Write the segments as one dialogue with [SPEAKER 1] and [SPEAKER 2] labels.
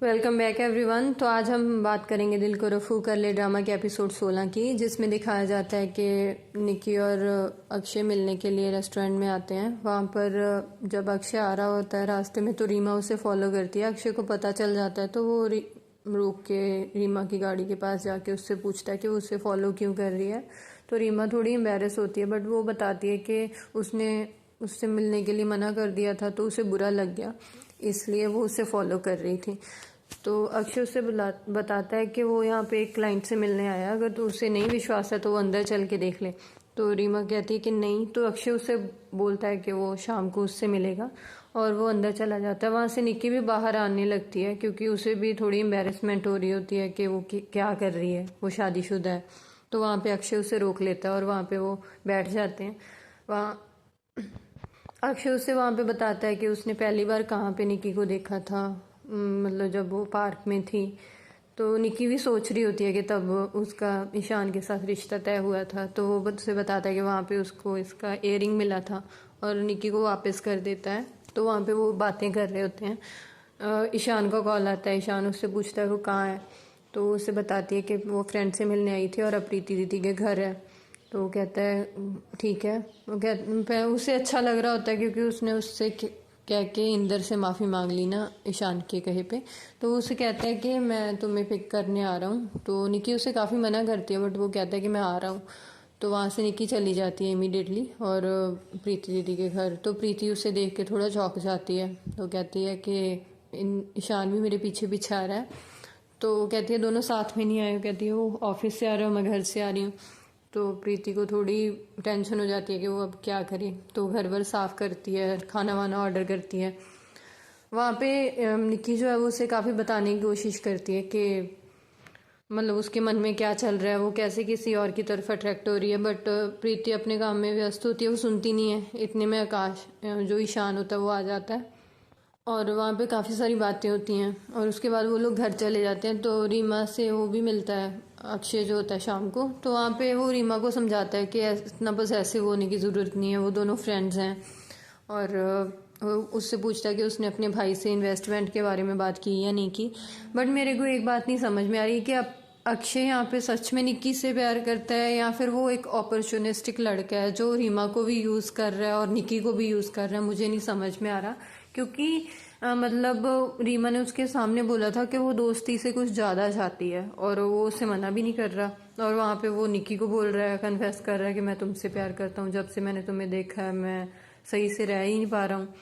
[SPEAKER 1] Welcome back everyone. तो आज हम बात करेंगे दिल को रफू कर ले ड्रामा के एपिसोड 16 की, जिसमें दिखाया जाता है कि निकी और अक्षय मिलने के लिए रेस्टोरेंट में आते हैं। वहाँ पर जब अक्षय आ रहा होता है रास्ते में तो रीमा उसे फॉलो करती है। अक्षय को पता चल जाता है तो वो रुक के रीमा की गाड़ी के पास जाके उससे पूछता है कि वो उसे फॉलो क्यों कर रही है। तो रीमा थोड़ी एम्बेरस होती है, बट वो बताती है कि उसने उससे मिलने के लिए मना कर दिया था तो उसे बुरा लग गया, इसलिए वो उसे फॉलो कर रही थी। तो अक्षय उससे बताता है कि वो यहाँ पे एक क्लाइंट से मिलने आया, अगर तो उसे नहीं विश्वास है तो वो अंदर चल के देख ले। तो रीमा कहती है कि नहीं, तो अक्षय उससे बोलता है कि वो शाम को उससे मिलेगा और वो अंदर चला जाता है। वहाँ से निक्की भी बाहर आने लगती है क्योंकि उसे भी थोड़ी एम्बेरसमेंट हो रही होती है कि वो क्या कर रही है, वो शादीशुदा है। तो वहाँ पे अक्षय उसे रोक लेता है और वहाँ पे वो बैठ जाते हैं। वहाँ अक्षय उससे वहाँ पे बताता है कि उसने पहली बार कहाँ पे निक्की को देखा था, मतलब जब वो पार्क में थी। तो निक्की भी सोच रही होती है कि तब उसका ईशान के साथ रिश्ता तय हुआ था। तो वो उसे बताता है कि वहाँ पे उसको इसका इयररिंग मिला था और निक्की को वापस कर देता है। तो वहाँ पे वो बातें कर रहे होते हैं। ईशान का कॉल आता है। ईशान उससे पूछता है वो कहाँ है, तो उसे बताती है कि वो फ्रेंड से मिलने आई थी और अब प्रीति दीदी के घर है। तो वो कहता है ठीक है। वो कहता उसे अच्छा लग रहा होता है क्योंकि उसने उससे कह के इंदर से माफ़ी मांग ली ना ईशान के कहे पे। तो उसे कहता है कि मैं तुम्हें पिक करने आ रहा हूँ। तो निकी उसे काफ़ी मना करती है, बट वो कहता है कि मैं आ रहा हूँ। तो वहाँ से निकी चली जाती है इमीडिएटली और प्रीति दीदी के घर। तो प्रीति उसे देख के थोड़ा चौंक जाती है। तो कहती है कि ईशान भी मेरे पीछे पीछे आ रहा है। तो कहती है दोनों साथ में नहीं आए। कहती है वो ऑफिस से आ रहा हूँ, मैं घर से आ रही हूँ। तो प्रीति को थोड़ी टेंशन हो जाती है कि वो अब क्या करे। तो घर भर साफ करती है, खाना वाना ऑर्डर करती है। वहाँ पे निक्की जो है वो उसे काफ़ी बताने की कोशिश करती है कि मतलब उसके मन में क्या चल रहा है, वो कैसे किसी और की तरफ अट्रैक्ट हो रही है। बट प्रीति अपने काम में व्यस्त होती है, वो सुनती नहीं है। इतने में आकाश जो ईशान होता है वो आ जाता है और वहाँ पे काफ़ी सारी बातें होती हैं और उसके बाद वो लोग घर चले जाते हैं। तो रीमा से वो भी मिलता है, अक्षय जो होता है, शाम को। तो वहाँ पे वो रीमा को समझाता है कि इतना बस ऐसे होने की ज़रूरत नहीं है, वो दोनों फ्रेंड्स हैं। और वो उससे पूछता है कि उसने अपने भाई से इन्वेस्टमेंट के बारे में बात की या नहीं की। बट मेरे को एक बात नहीं समझ में आ रही कि अब अक्षय यहाँ पे सच में निक्की से प्यार करता है या फिर वो एक अपॉर्चुनिस्टिक लड़का है जो रीमा को भी यूज़ कर रहा है और निक्की को भी यूज़ कर रहा है। मुझे नहीं समझ में आ रहा क्योंकि मतलब रीमा ने उसके सामने बोला था कि वो दोस्ती से कुछ ज़्यादा चाहती है और वो उसे मना भी नहीं कर रहा। और वहाँ पे वो निक्की को बोल रहा है, कन्फेस कर रहा है कि मैं तुमसे प्यार करता हूँ, जब से मैंने तुम्हें देखा है मैं सही से रह ही नहीं पा रहा हूँ।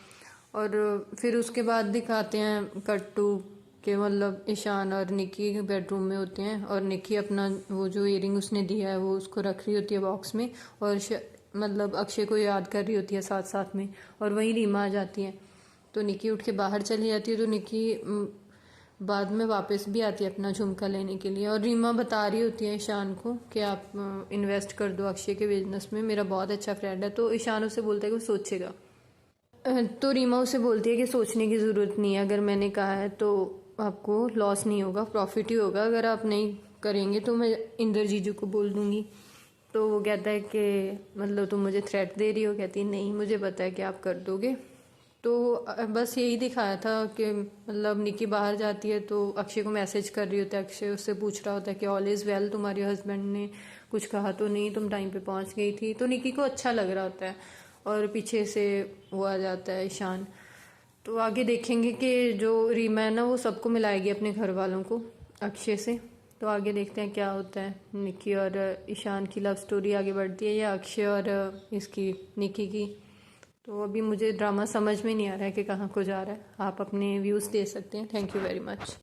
[SPEAKER 1] और फिर उसके बाद दिखाते हैं कट्टू के मतलब ईशान और निक्की बेडरूम में होते हैं और निक्की अपना वो जो इयररिंग उसने दिया है वो उसको रख रही होती है बॉक्स में और मतलब अक्षय को याद कर रही होती है साथ साथ में। और वहीं रीमा आ जाती है। तो निक्की उठ के बाहर चली जाती है। तो निक्की बाद में वापस भी आती है अपना झुमका लेने के लिए और रीमा बता रही होती है ईशान को कि आप इन्वेस्ट कर दो अक्षय के बिजनेस में, मेरा बहुत अच्छा फ्रेंड है। तो ईशान उसे बोलता है कि वो सोचेगा। तो रीमा उसे बोलती है कि सोचने की ज़रूरत नहीं है, अगर मैंने कहा है तो आपको लॉस नहीं होगा, प्रॉफिट ही होगा। अगर आप नहीं करेंगे तो मैं इंदर जीजू को बोल दूंगी। तो वो कहता है कि मतलब तुम मुझे थ्रेट दे रही हो। कहती है नहीं, मुझे पता है कि आप कर दोगे। तो बस यही दिखाया था कि मतलब निक्की बाहर जाती है तो अक्षय को मैसेज कर रही होती है। अक्षय उससे पूछ रहा होता है कि ऑल इज़ वेल, तुम्हारे हस्बैंड ने कुछ कहा तो नहीं, तुम टाइम पे पहुंच गई थी। तो निक्की को अच्छा लग रहा होता है और पीछे से वो आ जाता है ईशान। तो आगे देखेंगे कि जो रीमा है ना वो सबको मिलाएगी अपने घर वालों को अक्षय से। तो आगे देखते हैं क्या होता है। निक्की और ईशान की लव स्टोरी आगे बढ़ती है या अक्षय और इसकी निक्की की। तो अभी मुझे ड्रामा समझ में नहीं आ रहा है कि कहाँ को जा रहा है। आप अपने व्यूज़ दे सकते हैं। Thank you very much.